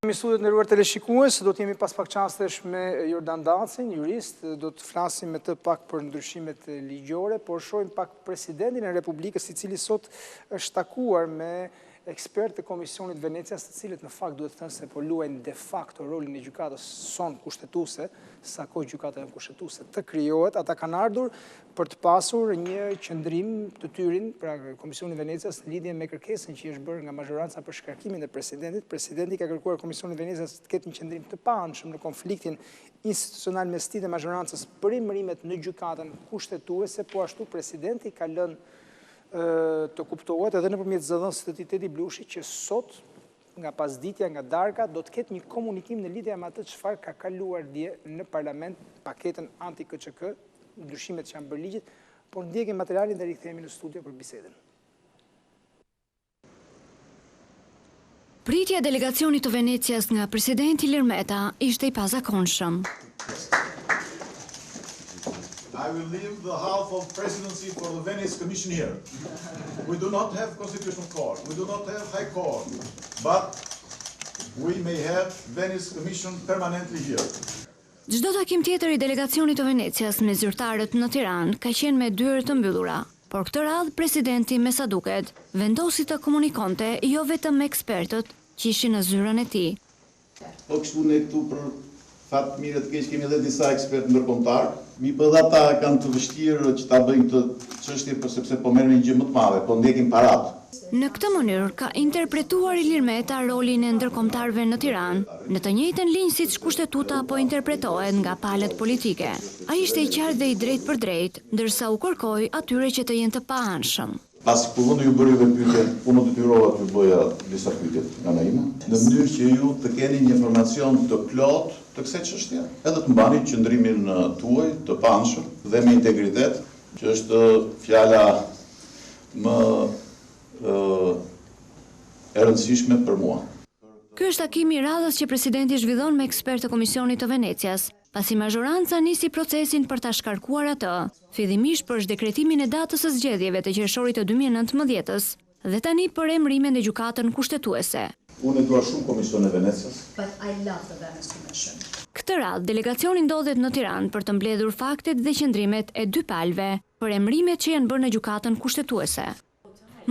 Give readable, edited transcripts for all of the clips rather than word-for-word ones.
Kemi studiot nderuar teleshikues, do të jemi pas pak çastesh me Jordan Dacin, jurist, do të flasim me të pak për ndryshimet ligjore, por shohim pak presidentin e Republikës, i cili sot është takuar me ekspertë të Komisionit Venecias, të cilët në fakt duhet thënë se po luajnë de facto rolin e gjykatës son kushtetuese, sa kohë gjykata kushtetuese të krijohet. Ata kanë ardhur për të pasur një qëndrim të tyrin, pra Komisioni Venecias, në lidhje me kërkesën që është bërë nga majoranca për shkarkimin e presidentit. Presidenti ka kërkuar Komisionit Venecias të ketë një qëndrim të paanshëm në konfliktin institucional mes tij dhe majorancës për emërimet në gjykatën kushtetuese, po ashtu presidenti ka lënë të kuptohet edhe nëpërmjet zëdhënësit të tij Tedi Blushi që sot nga pasditja, nga darka, do të ketë një komunikim në lidhje me atë çfarë ka kaluar dje në parlament, paketën anti-KÇK, ndryshimet që janë bërë ligjit, por ndjekim materialin dhe rikthehemi në studio për bisedën. Pritja e delegacionit të Venecias nga presidenti Lirmeta ishte i pazakonshëm. I will leave the half of presidency for the Venice Commission here. We do not have constitutional court, we do not have high court, but we may have Venice Commission permanently here. Çdo takim tjetër i delegacionit të Venecias me zyrtarët në Tiranë ka qenë me dyert të mbyllura, por këtë radhë presidenti, me sa duket, vendosi të komunikonte jo vetëm me ekspertët që ishin në zyrën e tij. Po kështu ne këtu për fat mirë të keq kemi edhe disa ekspertë ndërkombëtar, mi po dhe ata kanë të vështirë që ta bëjnë këtë çështje për sepse po merren një gjë më të madhe, po ndjekin paratë. Në këtë mënyrë ka interpretuar i Lirmeta rolin e ndërkombëtarëve në Tiranë, në të njëjtën linjë siç kushtetuta po interpretohet nga palët politike. Ai ishte i qartë dhe i drejtë për drejtë, ndërsa u kërkoi atyre që të jenë të paanshëm. Pas kuvëndi ju bëri dhe pyetje, unë detyrova të bëja disa pyetje nga ana ime, në mënyrë që ju të keni një informacion të plotë të kësaj çështje, edhe të mbani qëndrimin tuaj të paanshëm dhe me integritet, që është fjala më e rëndësishme për mua. Ky është takimi i radhës që presidenti zhvillon me ekspertë të Komisionit të Venecias, pasi majoranca nisi procesin për ta shkarkuar atë, fillimisht për zhdekretimin e datës së zgjedhjeve të qershorit të 2019-s dhe tani për emërimin në gjykatën kushtetuese. Unë e dua shumë Komisionin e Venecias. Këtë radhë, delegacioni ndodhet në Tiranë për të mbledhur faktet dhe qëndrimet e dy palëve për emërimet që janë bërë në gjykatën kushtetuese.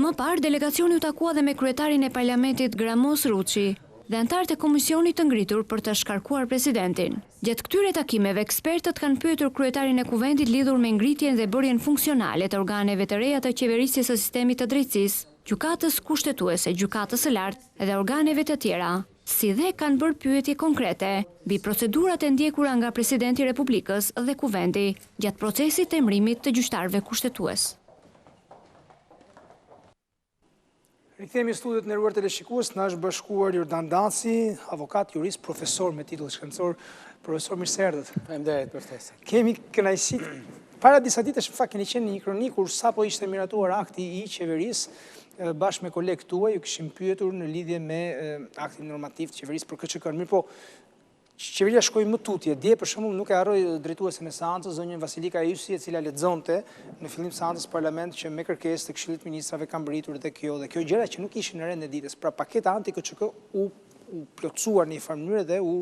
Më parë, delegacioni u takua dhe me kryetarin e parlamentit Gramos Ruçi dhe antarët e komisionit të ngritur për të shkarkuar presidentin. Gjatë këtyre takimeve, ekspertët kanë pyetur kryetarin e kuvendit lidhur me ngritjen dhe bërjen funksionale të organeve të reja të qeverisjes së sistemit të drejtësisë, gjykatës kushtetuese, gjykatës së lartë dhe organeve të tjera, si dhe kanë bërë pyetje konkrete mbi procedurat e ndjekura nga presidenti i Republikës dhe kuvendi gjatë procesit të emërimit të gjyqtarëve kushtetues. Rikthehemi studiot nderuar teleshikues, na është bashkuar Jordan Daci, avokat, jurist, profesor me titull shkencor. Profesor, mirë se erdhët. Faleminderit për ftesën. Kemi kënaqësitë. Para disa ditësh në fakt keni qenë në një kronikë kur sapo ishte miratuar akti i qeverisë bashkë me kolegë tuaj, ju kishim pyetur në lidhje me aktin normativ të qeverisë për KÇK. Mirë po, qeveria shkoi më tutje. Dje për shembull nuk e harroi drejtuesen e seancës zonjën Vasilika Ysi, e cila lexonte në fillim seancës parlament që me kërkesë të Këshillit të Ministrave kanë bërritur dhe kjo gjëra që nuk ishin në rend e ditës. Pra paketa anti-KÇK u plotësuar në një farë mënyrë dhe u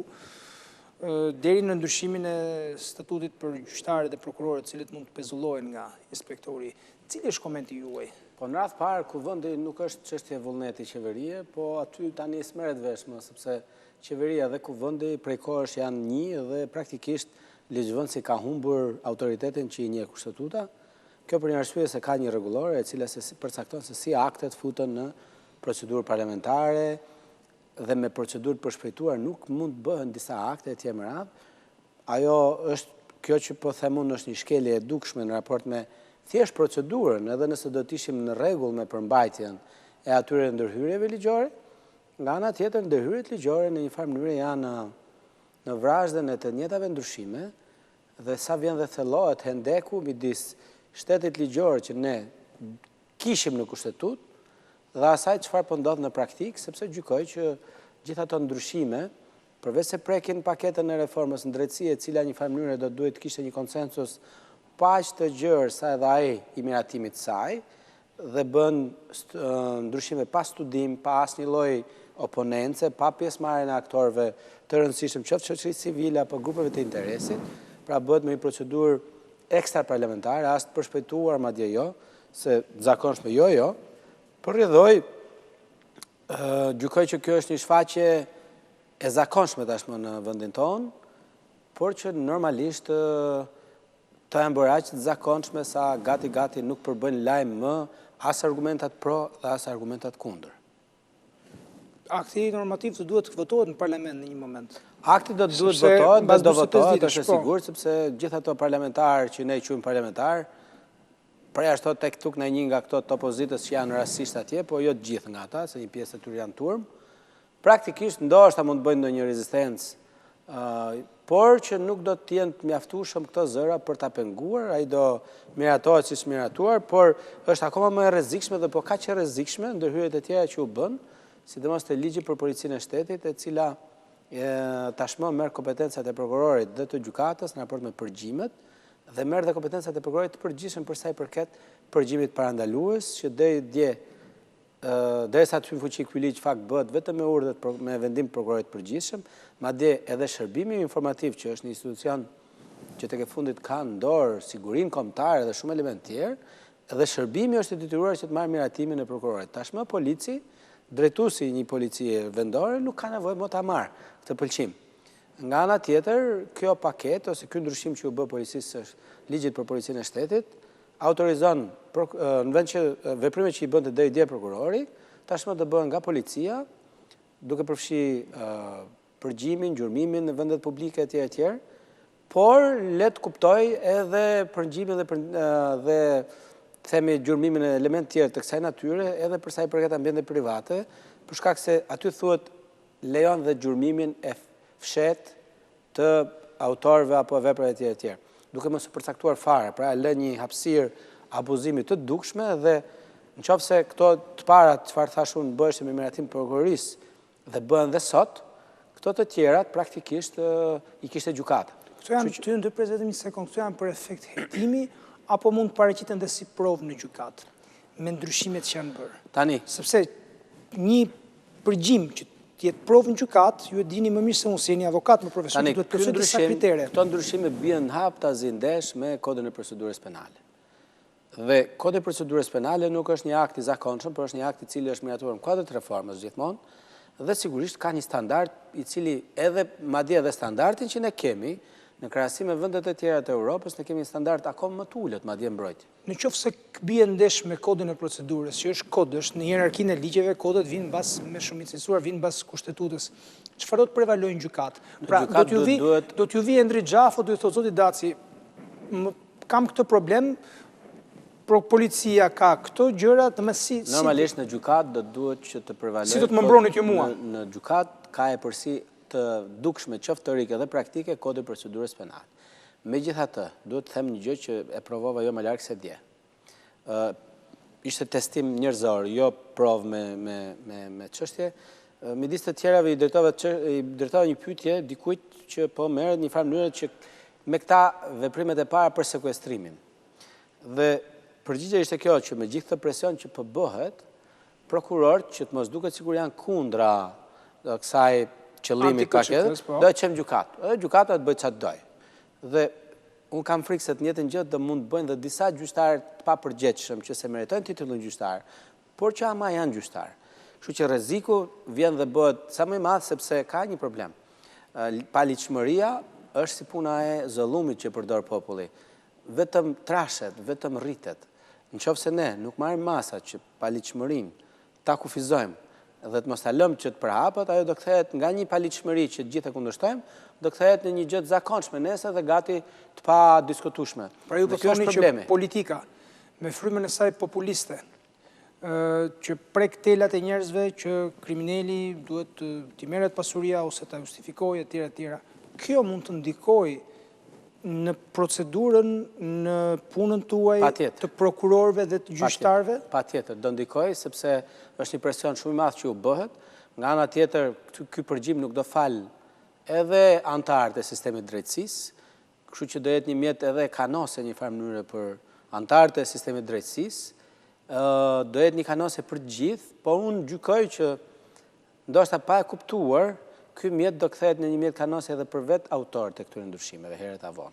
deri në ndryshimin e statutit për gjyqtarët dhe prokurorët, të cilët mund të pezullohen nga inspektori. Cili është komenti juaj? Po në radh parë kuvendi nuk është çështje vullneti qeverie, po aty tani smeret vesh më sepse qeveria dhe kuvendi prej kohësh janë një dhe praktikisht ligjvënësi ka humbur autoritetin që i njeh kushtetuta. Kjo për një arsye se ka një rregullore e cila përcakton se si aktet futen në procedurë parlamentare dhe me procedurë përshpejtuar nuk mund bëhen disa akte etj me radhë. Ajo është kjo që po them unë është një shkelje e dukshme në raport me thjesht procedurën, edhe nëse do të ishim në rregull me përmbajtjen e atyre ndërhyrjeve ligjore. Nga ana tjetër, ndërhyrjet ligjore në një farë mënyrë janë në vrazhdën e të njëjtave ndryshime dhe sa vjen dhe thellohet hendeku midis shtetit ligjor që ne kishim në kushtetutë dhe asaj çfarë po ndodh në praktikë, sepse gjykoj që gjithë ato ndryshime, përveç se prekin paketën e reformës në drejtësi, e cila një farë mënyrë do duhet kishte një konsensus pa aq të gjerë sa edhe ai i miratimit të saj, dhe bën ndryshime pa studim, pa asnjë lloj oponence, pa pjesëmarrjen e aktorëve të rëndësishëm, qoftë shoqërisë civile apo grupeve të interesit, pra bëhet me një procedurë ekstraparlamentare, as të përshpejtuar madje jo, se zakonshme jo, por rrjedhoj gjykoj që kjo është një shfaqje e zakonshme tashmë në vendin tonë, por që normalisht të janë bërë aq të zakonshme sa gati nuk përbën lajm më as argumentat pro dhe as argumentat kundër. Akti normativ të duhet të votohet në parlament në një moment. Akti do të duhet votohet, dhe do votohet, është sigurt, sepse gjithë ato parlamentarë që ne quajmë parlamentar, preja ashtu tek tuk në një nga këto të opozitës që janë rastisht atje, po jo të gjithë nga ata, se një pjesë e tyre janë turm. Praktikisht ndoshta mund të bëjnë ndonjë rezistencë, por që nuk do të jenë të mjaftueshëm këto zëra për ta penguar, ai do miratohet si miratuar, por është akoma më e rrezikshme dhe po kaq e rrezikshme ndërhyrjet e tjera që u bën, sidomos te ligji për policinë e shtetit, e cila tashmë merr kompetencat e prokurorit dhe të gjykatës në raport me përgjimet dhe merr dhe kompetencat e prokurorit të përgjithshëm për sa i përket përgjimit parandalues, që deri dje derisa të hyjë në fuqi ky ligj fakt bëhet vetëm me urdhër me vendim prokurorit të përgjithshëm, madje edhe shërbimi informativ që është një institucion që tek e fundit ka në dorë sigurinë kombëtare dhe shumë elementë tjerë, edhe shërbimi është i detyruar që të marrë miratimin e prokurorit. Tashmë polici, drejtuesi një policie vendore nuk ka nevojë më ta marrë këtë pëlqim. Nga ana tjetër, kjo paketë ose ky ndryshim që u bë policisë ligjit për policinë e shtetit autorizon në vend që veprimet që i bënte deri dje prokurori, tashmë të bëhen nga policia, duke përfshi përgjimin, gjurmimin në vendet publike etj, por le të kuptoj edhe përgjimin dhe themi gjurmimin e element tjerë të kësaj natyre, edhe për sa i përket ambiente private, për shkak se aty thuhet lejon dhe gjurmimin e fshet të autorëve apo veprave tjera. Duke mos u përcaktuar fare, pra lë një hapësirë abuzimi të dukshme dhe nëse këto të parat çfarë thash unë bëheshin me miratim prokurorisë dhe bëhen dhe sot, këto të tjerat praktikisht i kishte gjykata. Këto janë ty në 21 sekond, këto janë për efekt hetimi apo mund të paraqiten dhe si provë në gjykatë me ndryshimet që janë bërë. Tani, sepse një përgjim që të jetë provë në gjykatë, ju e dini më mirë se unë, si jeni avokat më profesor, duhet të plotësoj disa kritere. Këto ndryshime bien hap tazi ndesh me Kodin e Procedurës Penale. Dhe Kodi i Procedurës Penale nuk është një akt i zakonshëm, por është një akt i cili është miratuar në kuadër të reformës gjithmonë, dhe sigurisht ka një standard i cili edhe madje edhe standardin që ne kemi në krahasim me vendet e tjera të Europës, ne kemi një standard akoma më të ulët, madje mbrojtje. Në qoftë se bie ndesh me kodin e procedurës, që është kod, është në hierarkinë e ligjeve, kodet vinë mbas me shumicë censuar, vinë mbas kushtetutës. Çfarë do të prevalojë në gjykatë? Pra, do t'ju vi Endri Xhafo, do të thotë zoti Daci, kam këtë problem, policia ka këto gjëra, si normalisht në gjykatë do duhet që të prevalojë. Si do të më mbronit ju mua? Në gjykatë ka e përsi të dukshme qoftë teorike dhe praktike Kodi i Procedurës Penale. Megjithatë, duhet të them një gjë që e provova jo më larg se dje. Ishte testim njerëzor, jo provë me çështje. Midis të tjerave i drejtova një pyetje dikujt që po merret një farë mënyrë që me këta veprimet e para për sekuestrimin. Dhe përgjigjja ishte kjo që me gjithë këtë presion që po bëhet, prokurorët që të mos duket sikur janë kundra kësaj qëllimi paketës, do e qenë gjukatë. Edhe gjukata të bëjë çfarë dojë. Dhe unë kam frikë se të njëjtën gjë do mund të bëjnë dhe disa gjyqtarë të papërgjegjshëm që se meritojnë titullin gjyqtar, por që ama janë gjyqtar. Kështu që rreziku vjen dhe bëhet sa më i madh sepse ka një problem. Paligjshmëria është si puna e zëllumit që përdor populli. Vetëm trashet, vetëm rritet. Nëse ne nuk marrim masa që paligjshmërinë ta kufizojmë dhe të mos ta lëmë që të përhapet, ajo do kthehet nga një paligjshmëri që gjithë e kundërshtojmë, do kthehet në një gjë të zakonshme nesër dhe gati të pa diskutueshme. Pra ju po thoni që politika me frymën e saj populiste, që prek telat e njerëzve që kriminali duhet t'i merret pasuria ose ta justifikojë etj. Kjo mund të ndikojë në procedurën, në punën tuaj të prokurorëve dhe të gjyqtarëve? Patjetër, do ndikojë sepse është një presion shumë i madh që u bëhet. Nga ana tjetër, ky përgjim nuk do fal edhe anëtarët e sistemit drejtësisë, kështu që do jetë një mjet edhe kanose një farë mënyre për anëtarët e sistemit drejtësisë, do jetë një kanose për të gjithë, por unë gjykoj që ndoshta pa e kuptuar, ky mjet do kthehet në një mjet kanosi edhe për vetë autorët e këtyre ndryshimeve herët avon.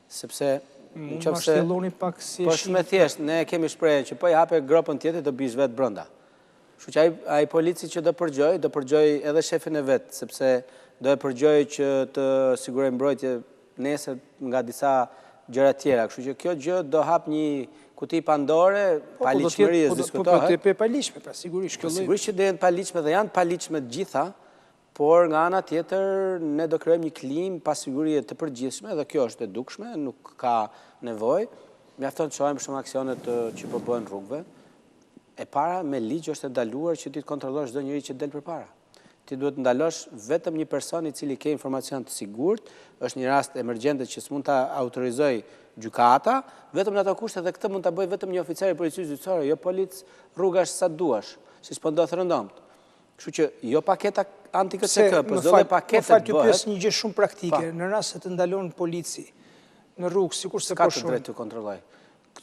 Sepse nëse pak si po shumë thjesht, ne kemi shprehje që po i hape gropën tjetër do bish vetë brenda. Kështu që ai polici që do përgjoj edhe shefin e vet, sepse do e përgjoj që të sigurojë mbrojtje nesër nga disa gjëra tjera. Kështu që kjo gjë do hap një kuti Pandore, paligjshmëri diskutohet. Po, të paligjshme, pra sigurisht kjo lloj. Sigurisht që do jenë paligjshme dhe janë paligjshme të gjitha, por nga ana tjetër ne do krijojmë një klim pasigurie të përgjithshme dhe kjo është e dukshme, nuk ka nevojë. Mjafton të shohim shumë aksionet që po bëhen rrugëve. E para me ligj është e ndaluar që ti të kontrollosh çdo njeri që del përpara. Ti duhet ndalosh vetëm një person i cili ka informacion të sigurt, është një rast emergjente që s'mund ta autorizoj gjykata, vetëm në ato kushte dhe këtë mund ta bëj vetëm një oficer i policisë gjyqësore, jo polic rrugash sa duash, siç po ndodh rëndomt. Kështu që jo paketa anti-KCK, por çdo lloj pakete bëhet. Ty pyes një gjë shumë praktike, në rast se të ndalon polici në rrugë, sikurse po shohim. Ka drejt të kontrolloj.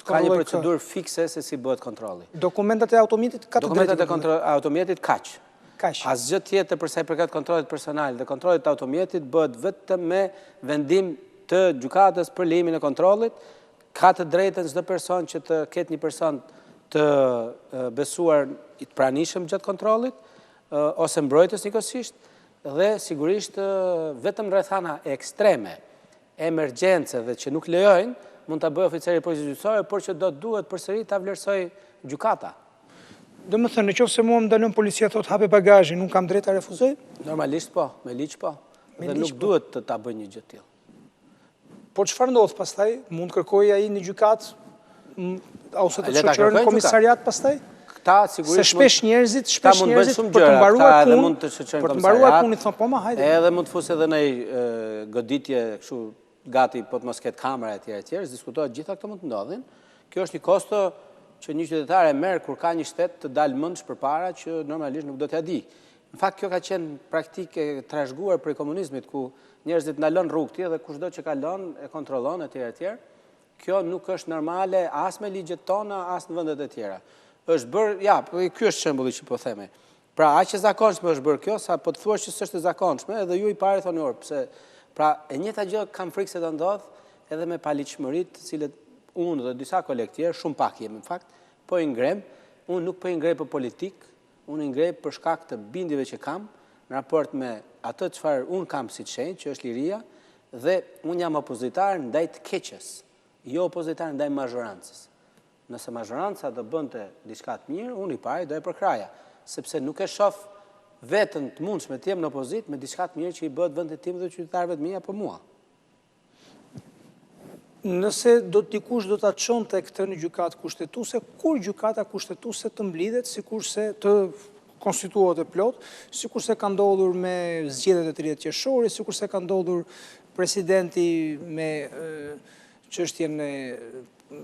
Ka një procedurë fikse se si bëhet kontrolli. Dokumentat e automjetit ka të drejtë. Dokumentat e automjetit kaq. Asgjë tjetër për sa i përket kontrollit personal dhe kontrollit të automjetit bëhet vetëm me vendim të gjykatës për lejimin e kontrollit. Ka të drejtën çdo person që të ketë një person të besuar i pranishëm gjatë kontrollit ose mbrojtës njëkohësisht dhe sigurisht vetëm rrethana ekstreme, emergjence dhe që nuk lejojnë mund ta bëjë oficeri i policisë gjyqësore, por që do duhet përsëri ta vlerësoj gjykata. Do më thënë, nëse mua më ndalon policia thotë hape bagazhin, nuk kam drejt ta refuzoj? Normalisht po, me ligj po. Dhe nuk duhet të ta bëjë një gjë tillë. Po çfarë ndodh pastaj? Mund kërkojë ai në gjykatë ose të shoqërojë në komisariat pastaj? Këta sigurisht se shpesh njerëzit për të mbaruar punë thonë po ma hajde. Edhe mund të fusë edhe në goditje kështu gati po të mos ketë kamera etj, diskutohet gjitha këto mund të ndodhin. Kjo është një kosto që një qytetar e merr kur ka një shtet të dalë mendsh përpara që normalisht nuk do t'ja di. Në fakt kjo ka qenë praktikë e trashëguar prej komunizmit ku njerëzit ndalon rrugti dhe kushdo që kalon e kontrollon etj. Kjo nuk është normale as me ligjet tona as në vendet e tjera. Është bërë, ja, ky është shembulli që po themi. Pra aq e zakonshme është bërë kjo sa po të thuash që s'është e zakonshme, edhe ju i pari thoni pse. Pra e njëjta gjë kam frikë se do ndodh edhe me paligjshmëritë, të cilët unë dhe disa kolegë tjerë, shumë pak jemi në fakt, po i ngrem, unë nuk po i ngrej për politik, unë i ngrej për shkak të bindjeve që kam, në raport me atë çfarë unë kam si shenjë, që është liria, dhe unë jam opozitar ndaj të keqes, jo opozitar ndaj mazhorancës. Nëse mazhoranca do bënte diçka të mirë, unë i pari do e përkraja, sepse nuk e shoh veten të mundshme të jem në opozit me diçka të mirë që i bëhet vendit tim dhe qytetarëve të mia apo mua. Nëse dikush do ta çonte këtë në gjykatë kushtetuese, kur gjykata kushtetuese të mblidhet, sikurse të konstituohet e plot, sikurse ka ndodhur me zgjedhjet e 30 qershorit, sikurse ka ndodhur presidenti me çështjen e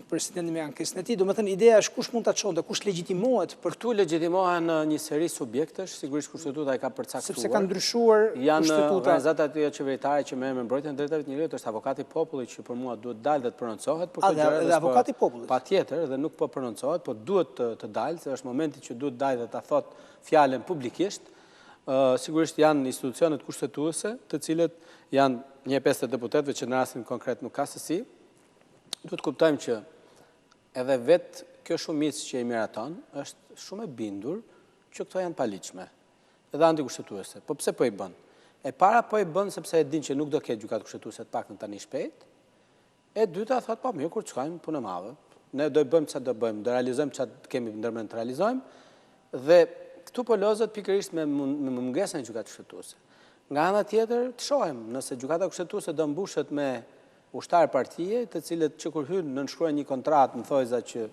presidenti me ankesën e tij, domethënë ideja është kush mund ta çonte, kush legjitimohet për këtu legjitimohen një seri subjektesh, sigurisht kushtetuta e ka përcaktuar. Sepse ka ndryshuar janë organizatat qeveritare që merren me mbrojtjen e drejtave të njerëzit, është avokati i popullit që për mua duhet dalë dhe të prononcohet për këtë gjë. Dhe avokati i popullit. Patjetër, dhe nuk po prononcohet, po duhet të dalë, se është momenti që duhet dalë dhe ta thotë fjalën publikisht. Sigurisht janë institucionet kushtetuese, të cilët janë një pesë të deputetëve që në rastin konkret nuk ka sesi. Duhet kuptojmë që edhe vetë kjo shumicë që i miraton është shumë e bindur që këto janë paligjshme edhe antikushtetuese. Po pse po i bën? E para po i bën sepse e din që nuk do ketë gjykatë kushtetuese të paktën tani shpejt. E dyta thotë po mirë kur të shkojmë punë madhe. Ne do i bëjmë çfarë do bëjmë, do realizojmë çfarë kemi ndërmend të realizojmë dhe këtu po lozet pikërisht me mungesën e gjykatës kushtetuese. Nga ana tjetër të shohim nëse gjykata kushtetuese do mbushet me ushtarë partije, të cilët që kur hynë nënshkruajnë një kontratë në thojza që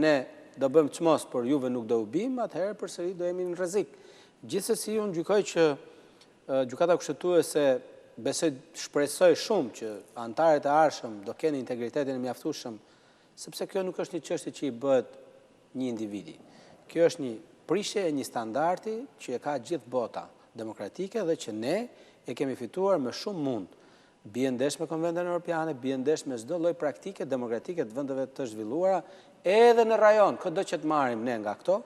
ne do bëjmë çmos, por juve nuk do u bim, atëherë përsëri do jemi në rrezik. Gjithsesi unë gjykoj që gjykata kushtetuese shpresoj shumë që antarët e arshëm do kenë integritetin e mjaftueshëm, sepse kjo nuk është një çështje që i bëhet një individi. Kjo është një prishje e një standardi që e ka gjithë bota demokratike dhe që ne e kemi fituar me shumë mund. Bie ndesh me konventet europiane, bie ndesh me çdo lloj praktike demokratike të vendeve të zhvilluara, edhe në rajon, çdo që të marrim ne nga këto,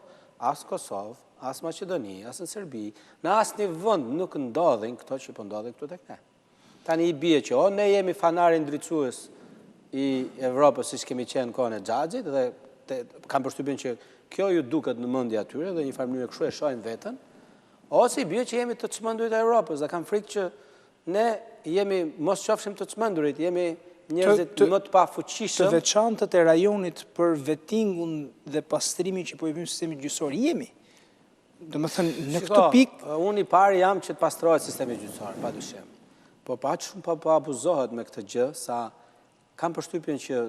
as Kosovë, as Maqedoni, as në Serbi, në as një vënd nuk ndodhin këto që po ndodhin këtu tek ne. Tani i bie që ne jemi fanari ndriçues i Evropës, siç kemi qenë kohën e Xhaxhit, dhe kam përshtypjen që kjo ju duket në mendje atyre dhe një farë mënyrë kështu e shohin veten, ose i bie që jemi të çmendurit e Evropës, dhe kam frikë që ne jemi mos qofshim të çmendurit, jemi njerëzit më të pafuqishëm. Të veçantët e rajonit për vettingun dhe pastrimin që po i bëjmë sistemit gjyqësor jemi. Domethënë në këtë pikë unë i pari jam që të pastrohet sistemi gjyqësor, padyshim. Po shumë po abuzohet me këtë gjë, sa kam përshtypjen që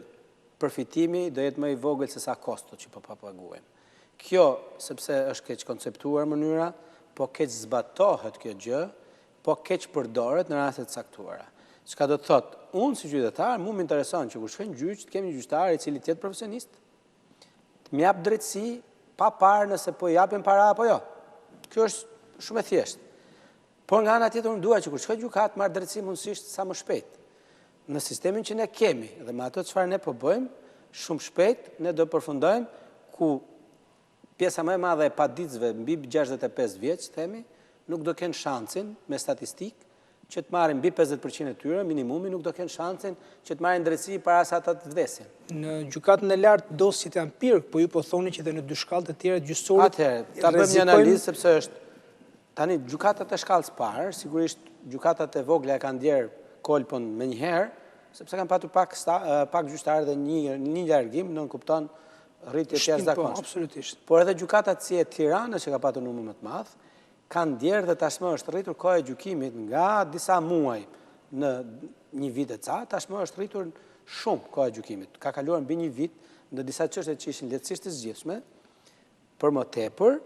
përfitimi do jetë më i vogël se sa kosto që po paguajmë. Kjo, sepse është keq konceptuar mënyra, po keq zbatohet kjo gjë, po keq përdoret në raste të caktuara. Çka do të thotë, unë si gjyqtar, mua më intereson që kur shkoj në gjyq, të kemi një gjyqtar i cili të jetë profesionist, të më jap drejtësi pa parë nëse po i japin para apo jo. Kjo është shumë e thjeshtë. Por nga ana tjetër unë dua që kur shkoj gjykat marr drejtësi mundësisht sa më shpejt. Në sistemin që ne kemi dhe me ato çfarë ne po bëjmë, shumë shpejt ne do përfundojmë ku pjesa më e madhe e paditësve mbi 65 vjeç, themi, nuk do kenë shansin me statistikë që të marrin mbi 50% e tyre, minimumi nuk do kenë shansin që të marrin drejtësi para se ata të vdesin. Në gjykatën e lartë dosjet janë pirk, po ju po thoni që dhe në dy shkallët e tjera gjyqësorët. Atëherë, ta bëjmë një analizë sepse është tani gjykatat e shkallës parë, sigurisht gjykatat e vogla e kanë ndjer kolpën më një herë, sepse kanë patur pak gjyqtarë dhe një largim, nën kupton rritje të jashtëzakonshme. Absolutisht. Por edhe gjykatat si e Tiranës që ka patur numër më të madh, kanë ndjerë dhe tashmë është rritur koha e gjykimit nga disa muaj në një vit e ca, tashmë është rritur shumë koha e gjykimit. Ka kaluar mbi një vit në disa çështje që ishin lehtësisht të zgjidhshme. Për më tepër,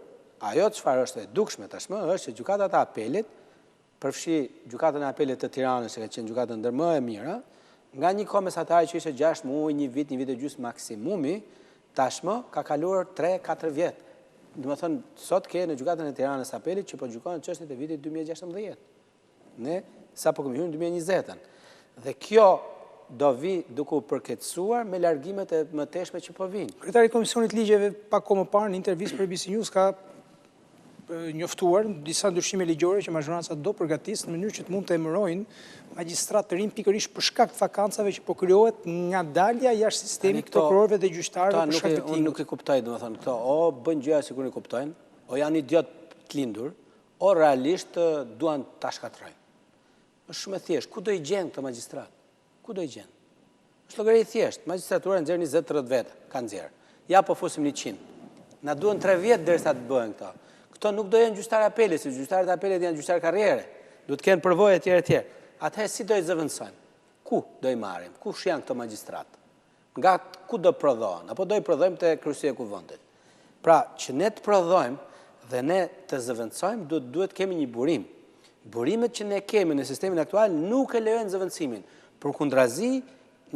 ajo çfarë është e dukshme tashmë është që gjykatat e apelit, përfshi gjykatën e apelit të Tiranës, që ka qenë gjykata ndër më e mira, nga një kohë mesatare që ishte 6 muaj, një vit e gjysmë maksimumi, tashmë ka kaluar 3-4 vjet. Do të thonë, sot ke në gjykatën e Tiranës apelit që po gjykojnë çështjet e vitit 2016. Ne sapo kemi hyrë në 2020-ën. Dhe kjo do vi duke u përkeqësuar me largimet e mëteshme që po vinë. Kryetari i Komisionit Ligjeve pak kohë më parë në intervistë për ABC News ka njoftuar disa ndryshime ligjore që mazhoranca do përgatisë në mënyrë që të mund të emërojnë magjistrat të rinj pikërisht për shkak të vakancave që po krijohet nga dalja jashtë sistemit të prokurorëve dhe gjyqtarëve për shkak të vettingut. Unë nuk e kuptoj, domethënë, këto o bëjnë gjëra sikur i kuptojnë, o janë idiot të lindur, o realisht duan ta shkatrojnë. Është shumë e thjeshtë. Ku do i gjen këto magjistrat? Ku do i gjen? Është llogari i thjeshtë. Magjistratura nxjerr 20-30 vjet, ka nxjerr. Ja po fusim 100. Na duhen 3 vjet derisa të bëhen këto. Këto nuk do jenë gjyqtarë apeli, se gjyqtarët apelit janë gjyqtarë karriere. Do të kenë përvojë etj etj. Atëherë si do i zëvendësojmë? Ku do i marrim? Kush janë këto magjistrat? Nga ku do prodhohen? Apo do i prodhojmë te kryesia e kuvendit? Pra, që ne të prodhojmë dhe ne të zëvendësojmë, duhet kemi një burim. Burimet që ne kemi në sistemin aktual nuk e lejojnë zëvendësimin. Përkundrazi,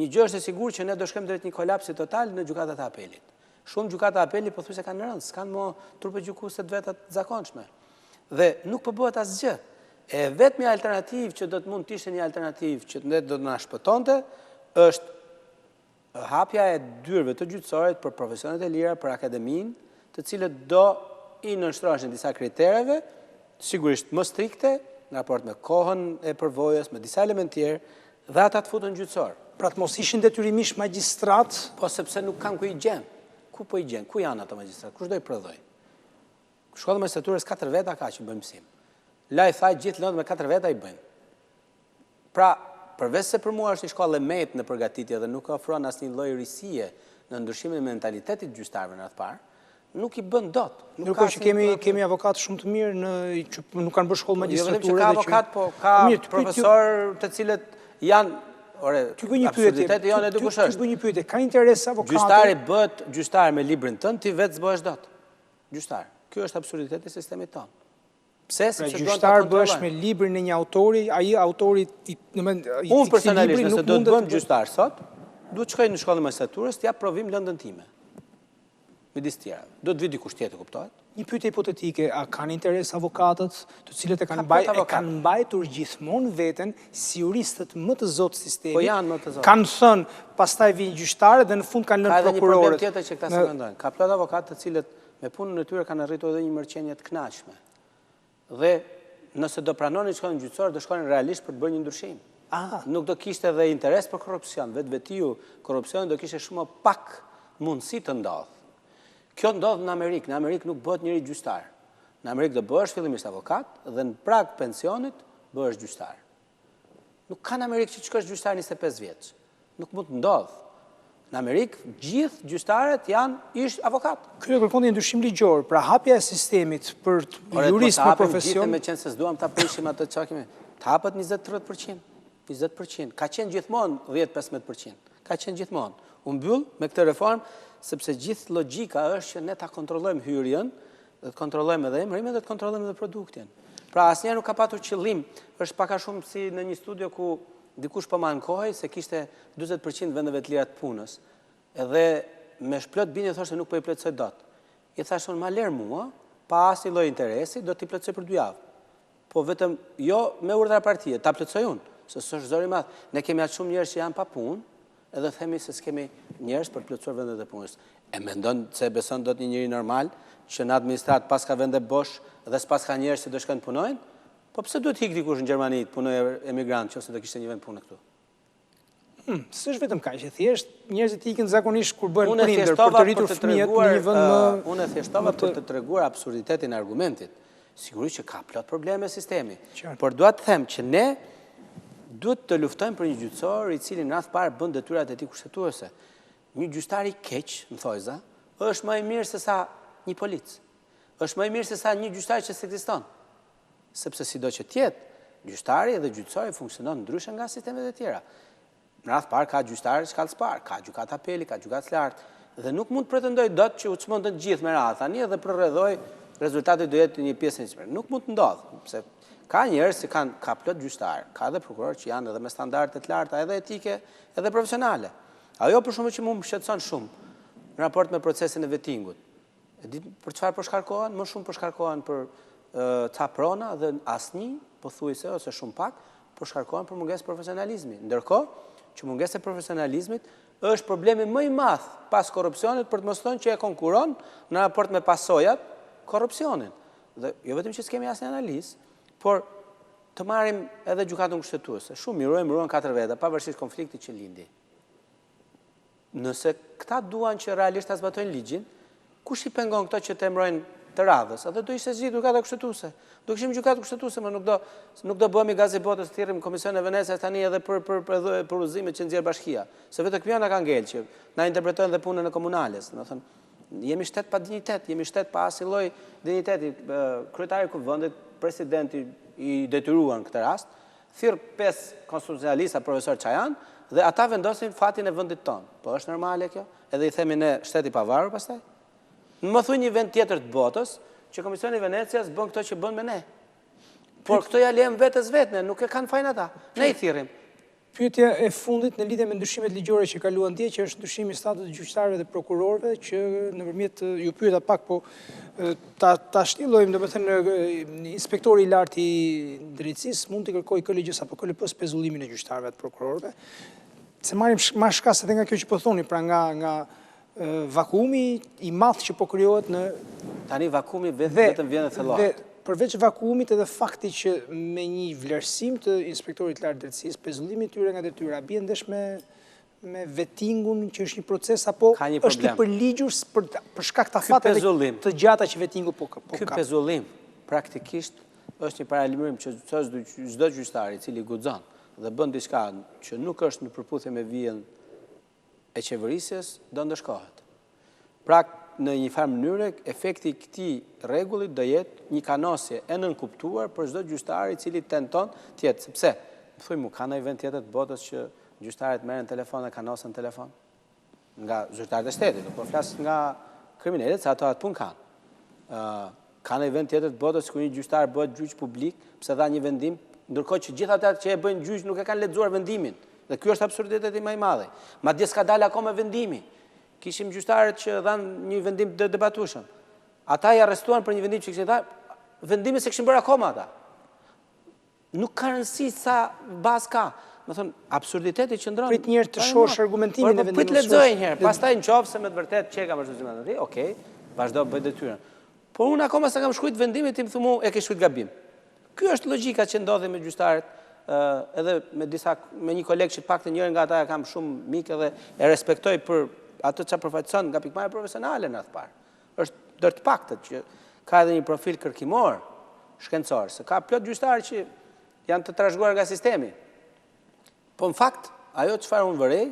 një gjë është e sigurt që ne do shkojmë drejt një kolapsi total në gjykatat e apelit. Shumë gjykata apeli pothuajse kanë rënë, s'kanë më trupe gjykuese të veta të zakonshme. Dhe nuk po bëhet asgjë. E vetmi alternativë që do të mund të ishte një alternativë që ne do të na shpëtonte është hapja e dyrëve të gjyqësorit për profesionet e lira, për akademinë, të cilët do i nënshtroheshin disa kritereve, sigurisht më strikte, në raport me kohën e përvojës, me disa elementë tjerë, dhe ata të futen gjyqësor. Pra të mos ishin detyrimisht magjistrat, po sepse nuk kanë ku i gjen. Ku po i gjen? Ku janë ato magjistrat? Kush do i prodhoj? Shkolla e magjistraturës 4 veta ka që bëjmë mësim. Laj thaj gjithë lëndë me 4 veta i bëjmë. Pra, përveç se për mua është një shkollë e metë në përgatitje dhe nuk ofron asnjë lloj risie në ndryshimin e mentalitetit gjyqtarëve në atë parë, nuk i bën dot. Ndërkohë që kemi avokatë shumë të mirë që nuk kanë bërë shkollë magjistrature. Jo vetëm që ka avokat, po ka profesor të cilët janë absurditeti janë edhe kush është. Ty bëj një pyetje, ka interes avokati? Gjyqtari bëhet gjyqtar me librin tënd, ti vetë s'bëhesh dot. Gjyqtar. Ky është absurditeti i sistemit tonë. Pse? Sepse gjyqtar bëhesh me librin e një autori, ai autori unë personalisht nëse do të bëhem gjyqtar sot, duhet të shkoj në shkollën e magjistraturës të jap provim lëndën time. Midis tjera. Do të vi dikush tjetër, kuptohet? Një pyetje hipotetike, a kanë interes avokatët, të cilët e kanë mbajtur gjithmonë veten si juristët më të zotë sistemit? Po janë më të zotë. Kanë thënë, pastaj vinë gjyqtarët dhe në fund kanë lënë prokurorët. Ka edhe një problem tjetër që këta se mendojnë. Ka plot avokatë të cilët me punën e tyre kanë arritur edhe një mërqenje të kënaqshme. Dhe nëse do pranonin shkonin gjyqësor, do shkonin realisht për të bërë një ndryshim. Nuk do kishte edhe interes për korrupsion, vetiu korrupsioni do kishte shumë pak mundësi të ndodhë. Kjo ndodhë në Amerikë. Në Amerikë nuk bëhet njëri gjyqtar. Në Amerikë do bëhesh fillimisht avokat dhe në prag pensionit bëhesh gjyqtar. Nuk ka në Amerikë që shkosh gjyqtar 25 vjeç. Nuk mund të ndodhë. Në Amerikë gjithë gjyqtarët janë avokat. Kjo kërkon një ndryshim ligjor, pra hapja e sistemit për jurist për profesion. Me qenë se s'duam ta prishim atë çka kemi. Të hapet 20-30%. 20%. Ka qenë gjithmonë 10-15%. Ka qenë gjithmonë. U mbyll me këtë reformë sepse gjithë logjika është që ne ta kontrollojmë hyrjen, dhe të kontrollojmë edhe emrimin dhe të kontrollojmë edhe produktin. Pra asnjëherë nuk ka patur qëllim, është pak a shumë si në një studio ku dikush po ma ankohej se kishte 40% vendeve të lira të punës. Edhe me shplot bindje thoshte nuk po i plotësoj dot. I thashun ma lër mua, pa asnjë lloj interesi, do t'i plotësoj për 2 javë. Po vetëm jo me urdhra partie, ta plotësoj unë, se s'është zor i madh. Ne kemi aq shumë njerëz që janë pa punë, edhe themi se s'kemi njerëz për të plotësuar vendet e punës. E mendon se beson dot një njeri normal që në administrat pas ka vende bosh dhe s'pas ka njerëz që do shkojnë punojnë? Po pse duhet hik dikush në Gjermani të punojë emigrant nëse do kishte një vend pune këtu? S'është vetëm kaq, thjesht njerëzit ikin zakonisht kur bëhen prindër për të rritur fëmijët në një vend më. Unë thjeshtova për të treguar absurditetin e argumentit. Sigurisht që ka plot probleme sistemi, por dua të them që ne duhet të luftojmë për një gjyqësor i cili në radh parë bën detyrat e tij kushtetuese. Një gjyqtar i keq, në thojza, është më i mirë se sa një polic. Është më i mirë se sa një gjyqtar që s'ekziston. Sepse sido që tjetë, gjyqtari dhe gjyqësori funksionon ndryshe nga sistemet e tjera. Në radh parë ka gjyqtarë shkallës parë, ka gjykat apeli, ka gjykat lartë, dhe nuk mund të pretendoj dot që u çmendën të gjithë me radhë tani dhe përrredhoj rezultati do jetë një pjesë e nuk mund të ndodhë, sepse ka njerëz që ka plot gjyqtarë, ka edhe prokurorë që janë edhe me standarde të larta, edhe etike, edhe profesionale. Ajo për shkak që mua më shqetëson shumë në raport me procesin e vettingut. E di për çfarë po shkarkohen? Më shumë po shkarkohen për ca prona dhe asnjë pothuajse ose shumë pak po shkarkohen për mungesë profesionalizmi. Ndërkohë që mungesa e profesionalizmit është problemi më i madh pas korrupsionit për të mos thënë që e konkuron në raport me pasojat korrupsionin. Dhe jo vetëm që s'kemi asnjë analizë, por të marrim edhe gjykatën kushtetuese. Shumë mirë, emëruan 4 veta, pavarësisht konfliktit që lindi. Nëse këta duan që realisht ta zbatojnë ligjin, kush i pengon këto që të emërojnë të radhës? Edhe do ishte zgjitur gjykata kushtetuese. Do kishim gjykatë kushtetuese, më nuk do bëhemi gazebotës të thirrim Komisionin e Venecias tani edhe për udhëzimet që nxjerr bashkia. Se vetë kjo na ka ngel që na interpretojnë dhe punën e komunales, do thënë, jemi shtet pa dinjitet, jemi shtet pa asnjë lloj dinjiteti. Kryetari i kuvendit, presidenti i detyruar në këtë rast, thirr 5 konstitucionalista, profesor Çajan, dhe ata vendosin fatin e vendit tonë. Po është normale kjo? Edhe i themi ne shtet i pavarur pastaj? Më thuaj një vend tjetër të botës që Komisioni i Venecias bën këto që bën me ne. Por këto ja lejmë vetes vetën, nuk e kanë fajin ata. Ne i thirrim. Pyetja e fundit në lidhje me ndryshimet ligjore që kaluan dje, që është ndryshimi i statutit të gjyqtarëve dhe prokurorëve, që nëpërmjet ju pyeta pak, po ta shtillojmë, domethënë inspektori i lartë i drejtësisë mund të kërkojë kolegjës apo KLP pezullimin e gjyqtarëve dhe prokurorëve. Se marrim më shkas edhe nga kjo që po thoni, pra nga vakumi i madh që po krijohet në tani vakumi vetëm vjen dhe thellohet. Përveç vakuumit edhe fakti që me një vlerësim të inspektorit lartë drejtësisë, pezullimi i tyre nga detyra bie ndesh me vettingun që është një proces apo është i përligjur për shkak të fateve të gjata që vettingu po ka. Ky pezullim praktikisht është një paralajmërim që çdo gjyqtar i cili guxon dhe bën diçka që nuk është në përputhje me vijën e qeverisjes do ndëshkohet. Pra në një farë mënyrë, efekti i këtij rregulli do jetë një kanosje e nënkuptuar për çdo gjyqtar i cili tenton të jetë, sepse thuaj mu ka ndonjë vend tjetër të botës që gjyqtarët merren telefon dhe kanosen telefon nga zyrtarët e shtetit, po flas nga kriminalët, se ato atë punë kanë. Ka ndonjë vend tjetër të botës ku një gjyqtar bëhet gjyq publik pse dha një vendim, ndërkohë që gjithë ata që e bëjnë gjyq nuk e kanë lexuar vendimin. Dhe ky është absurditeti më i madh. Madje s'ka dalë akoma vendimi. Kishim gjyqtarët që dhanë një vendim të debatueshëm. Ata i arrestuan për një vendim që kishin dhënë, vendimi se kishin bërë akoma ata. Nuk ka rëndësi sa bazë ka. Do thon absurditeti qëndron. Prit një herë të shohësh argumentimin e vendimit. Prit lexoj një herë, pastaj nëse me të vërtetë çeka për çështjen e tij, okay. vazhdo bëj detyrën. Por unë akoma sa kam shkruajt vendimin tim thumu e ke shkruajt gabim. Ky është logjika që ndodhi me gjyqtarët, edhe me një koleg që paktën njërin nga ata kam shumë mik edhe e respektoj për atë çfarë përfaqëson nga pikëmarrja profesionale në atë parë. Është ndër të paktët që ka edhe një profil kërkimor, shkencor, se ka plot gjyqtarë që janë të trashëguar nga sistemi. Po në fakt, ajo çfarë unë vërej,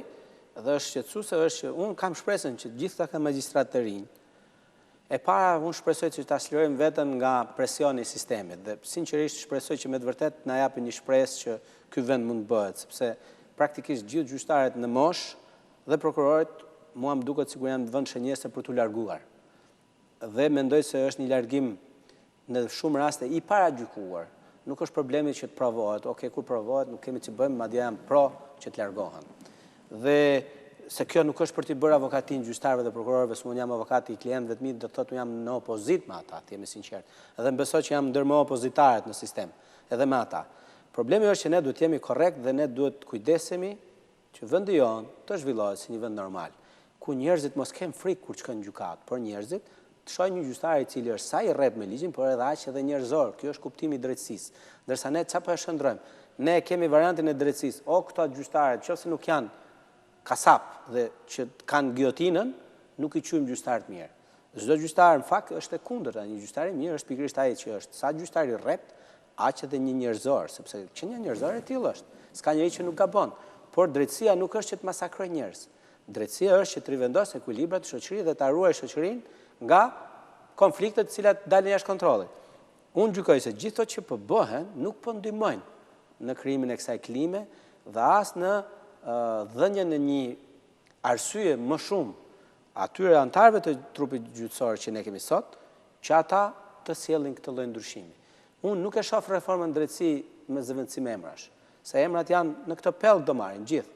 dhe është shqetësuese është që unë kam shpresën që gjithë këta magjistratë të rinj, e para unë shpresoj që ta çlirojmë veten nga presioni i sistemit dhe sinqerisht shpresoj që me të vërtet na japin një shpresë që ky vend mund të bëhet, sepse praktikisht gjithë gjyqtarët në moshë dhe prokurorët mua më duket sikur janë vënë shenjese për t'u larguar. Dhe mendoj se është një largim në shumë raste i paragjykuar. Nuk është problemi që të provohet, kur provohet nuk kemi që bëjmë, madje jam pro që të largohen. Dhe se kjo nuk është për t'i bërë avokatin gjyqtarëve dhe prokurorëve, se unë jam avokati i klientëve të mi, do të thotë unë jam në opozit me ata, të jemi sinqert. Edhe mbesoj që jam ndër më opozitarët në sistem, edhe me ata. Problemi është që ne duhet jemi korrekt dhe ne duhet kujdesemi që vendi jonë të zhvillohet si një vend normal, ku njerëzit mos kenë frikë kur shkojnë në gjykatë, por njerëzit të shohin një gjyqtar i cili është sa i rrep me ligjin, por edhe aq edhe njerëzor. Ky është kuptimi i drejtësisë. Ndërsa ne çfarë po e shndrojmë? Ne kemi variantin e drejtësisë, këto gjyqtarë, nëse nuk janë kasap dhe që kanë giotinën, nuk i quajmë gjyqtar të mirë. Çdo gjyqtar në fakt është e kundërta. Një gjyqtar i mirë është pikërisht ai që është sa gjyqtar i rrep, aq edhe një njerëzor, sepse që një njerëzor e tillë është. S'ka njeri që nuk gabon, por drejtësia nuk është që të masakrojë njerëz. Drejtësia është që të rivendosë ekuilibrat e shoqërisë dhe ta ruajë shoqërinë nga konfliktet të cilat dalin jashtë kontrollit. Unë gjykoj se gjithë ato që po bëhen nuk po ndihmojnë në krijimin e kësaj klime dhe as në dhënien e një arsye më shumë atyre antarëve të trupit gjyqësor që ne kemi sot, që ata të sjellin këtë lloj ndryshimi. Unë nuk e shoh reformën drejtësi me zëvendësim emrash, se emrat janë në këtë pellë do marrin gjithë.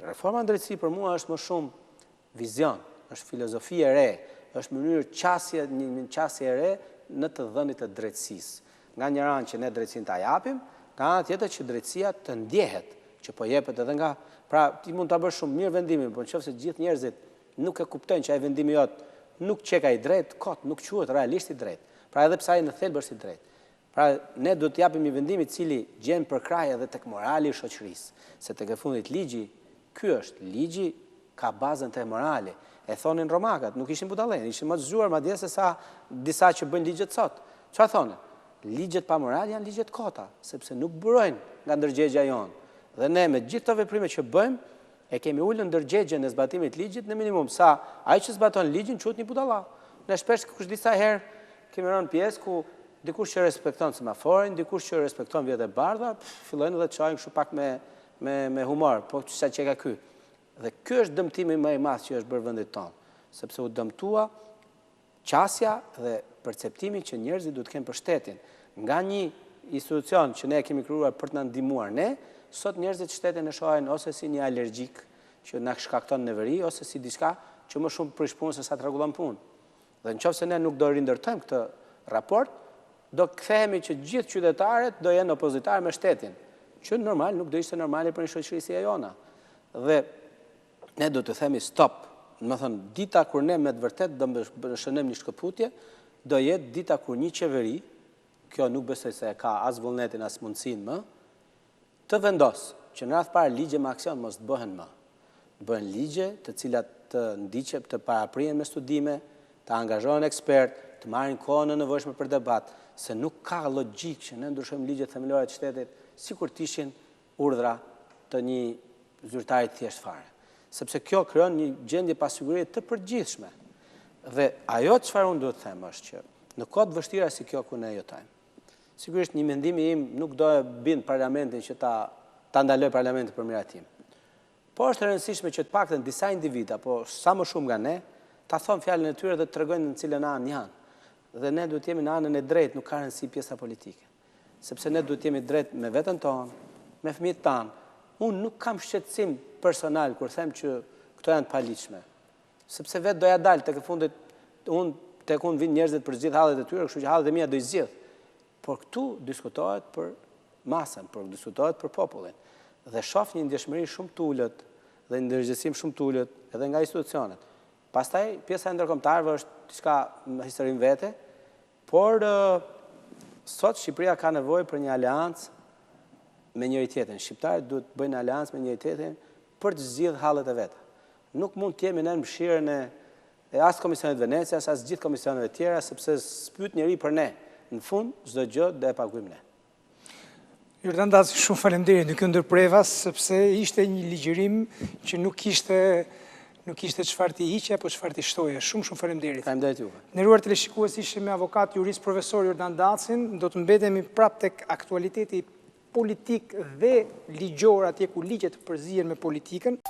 Reforma drejtësi për mua është më shumë vizion, është filozofi e re, është mënyrë qasje, një qasje e re në të dhënit të drejtësisë. Nga një anë që ne drejtësinë ta japim, nga ana tjetër që drejtësia të ndjehet, që po jepet edhe nga, pra ti mund ta bësh shumë mirë vendimin, por nëse gjithë njerëzit nuk e kuptojnë që ai vendimi jot nuk çeka i drejt, kot nuk quhet realisht i drejt. Pra edhe pse ai në thelb është i drejt. Pra ne duhet të japim një vendim i cili gjen përkrahje edhe tek morali i shoqërisë, se tek e fundit ligji, ky është ligji ka bazën te morali. E thonin romakat, nuk ishin budallën, ishin më të zgjuar madje se sa disa që bëjnë ligjet sot. Çfarë thonë? Ligjet pa moral janë ligjet kota, sepse nuk burojnë nga ndërgjegjja jonë. Dhe ne me gjithë këto veprime që bëjmë, e kemi ulën ndërgjegjen e zbatimit të ligjit në minimum, sa ai që zbaton ligjin quhet një budalla. Ne shpesh kush disa herë kemi rënë pjesë ku dikush që respekton semaforin, dikush që respekton vjet e bardha, fillojnë edhe të çojnë kështu pak me humor, po çfarë që ka ky. Dhe ky është dëmtimi më i madh që është bërë vendit tonë, sepse u dëmtua qasja dhe perceptimi që njerëzit duhet të kenë për shtetin. Nga një institucion që ne kemi krijuar për të na ndihmuar ne, sot njerëzit shtetin e shohin ose si një alergjik që na shkakton neveri, ose si diçka që më shumë prish punë se sa rregullon punë. Dhe nëse ne nuk do rindërtojmë këtë raport, do kthehemi që gjithë qytetarët do jenë opozitarë me shtetin, që normal nuk do ishte normale për një shoqëri si e jona. Dhe ne do të themi stop. Do të thënë, dita kur ne me të vërtet do shënojmë një shkëputje, do jetë dita kur një qeveri, kjo nuk besoj se ka as vullnetin as mundësinë më, të vendosë që në radhë parë ligje me aksion mos të bëhen më. Bëhen ligje të cilat të ndiqen, të paraprihen me studime, të angazhohen ekspert, të marrin kohën e nevojshme për debat, se nuk ka logjik që ne ndryshojmë ligjet themelore të shtetit sikur të ishin urdhra të një zyrtari thjesht fare. Sepse kjo krijon një gjendje pasigurie të përgjithshme. Dhe ajo çfarë unë duhet të them është që në kohë të vështira si kjo ku ne jetojmë, sigurisht një mendimi im nuk do e bind parlamentin që ta ndaloj parlamentin për miratim. Po është e rëndësishme që të paktën disa individa, po sa më shumë nga ne, ta thonë fjalën e tyre dhe të tregojnë në cilën anë janë. Dhe ne duhet jemi në anën e drejtë, nuk ka rëndësi pjesa politike. Sepse ne duhet jemi drejt me veten tonë, me fëmijët tanë. Unë nuk kam shqetësim personal kur them që këto janë të paligjshme. Sepse vetë doja dalë tek fundit, tek unë vinë njerëzit për zgjidh hallet e tyre, kështu që hallet e mia do i zgjidh. Por këtu diskutohet për masën, diskutohet për popullin. Dhe shoh një ndjeshmëri shumë të ulët dhe një ndërgjegjësim shumë të ulët edhe nga institucionet. Pastaj, pjesa e ndërkombëtarëve është diçka me historinë vete, por sot Shqipëria ka nevojë për një aleancë me njëri tjetrin. Shqiptarët duhet të bëjnë aleancë me njëri tjetrin për të zgjidhur hallet e veta. Nuk mund të jemi në mëshirën e as Komisionit Venecias, as gjithë komisioneve tjera, sepse s'pyet njëri për ne. Në fund, çdo gjë do e paguajmë ne. Jordan Daci, shumë faleminderit në këtë ndërprevas, sepse ishte një ligjërim që nuk ishte çfarë të hiqe apo çfarë të shtoje. Shumë faleminderit. Faleminderit juve. Nderuar teleshikues, ishim me avokat jurist profesor Jordan Dacin. Do të mbetemi prapë tek aktualiteti politik dhe ligjor atje ku ligjet përzihen me politikën.